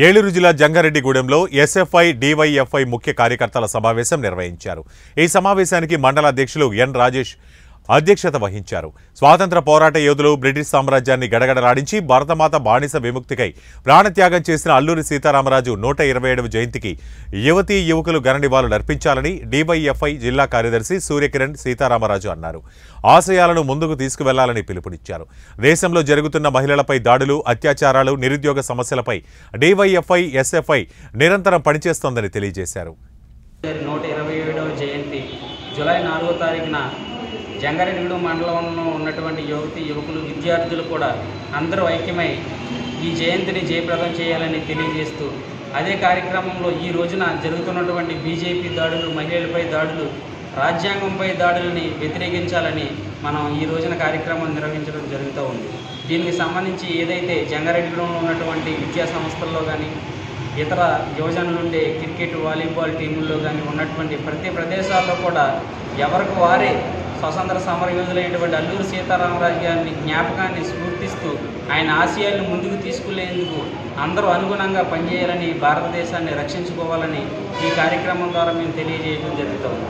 ఏలూరు జిల్లా జంగారెడ్డిగూడెంలో SFI DYFI ముఖ్య కార్యకర్తల సమావేశం నిర్వహించారు. ఈ సమావేశానికి మండల అధ్యక్షులు ఎన్ రాజేష్ అధ్యక్షత వహించారు. స్వాతంత్ర పోరాట యోధులు బ్రిటిష్ సామ్రాజ్యాన్ని గడగడలాడించి భారతమాత బానిస విముక్తికై ప్రాణత్యాగం చేసిన అల్లూరి సీతారామరాజు 127వ జయంతికి యువతీ యువకులు ఘన నివాళులర్పించాలని డివైఎఫ్ఐ జిల్లా కార్యదర్శి సూర్యకిరణ్ సీతారామరాజు అన్నారు. ఆశయాలను ముందుకు తీసుకువెళ్లాలని పిలుపునిచ్చారు. దేశంలో జరుగుతున్న మహిళలపై దాడులు, అత్యాచారాలు, నిరుద్యోగ సమస్యలపై డివైఎఫ్ఐ ఎస్ఎఫ్ఐ నిరంతరం పనిచేస్తోందని తెలియజేశారు. 127వ జయంతి జూలై 4వ తారీఖున జంగారెడ్డిగూడెం మండలంలో ఉన్నటువంటి యువకులు విద్యార్థులు కూడా అందరూ ఐక్యమై ఈ జయంతిని జయప్రదం చేయాలని తెలియజేస్తూ, అదే కార్యక్రమంలో ఈ రోజున జరుగుతున్నటువంటి బీజేపీ దాడులు, మహిళలపై దాడులు, రాజ్యాంగంపై దాడులని వ్యతిరేకించాలని మనం ఈ రోజున కార్యక్రమం నిర్వహించడం జరుగుతూ ఉంది. దీనికి సంబంధించి ఏదైతే జంగారెడ్డిగూడెంలో ఉన్నటువంటి విద్యా సంస్థల్లో కానీ ఇతర యువజనులుండే క్రికెట్, వాలీబాల్ టీముల్లో కానీ ఉన్నటువంటి ప్రతి ప్రదేశాల్లో కూడా ఎవరికి వారే స్వతంత్ర సమరయోధులైనటువంటి అల్లూరి సీతారామరాజు గారిని జ్ఞాపకాన్ని స్ఫూర్తిస్తూ ఆయన ఆశయాలను ముందుకు తీసుకెళ్లేందుకు అందరూ అనుగుణంగా పనిచేయాలని, భారతదేశాన్ని రక్షించుకోవాలని ఈ కార్యక్రమం ద్వారా మేము తెలియజేయడం జరుగుతుంది.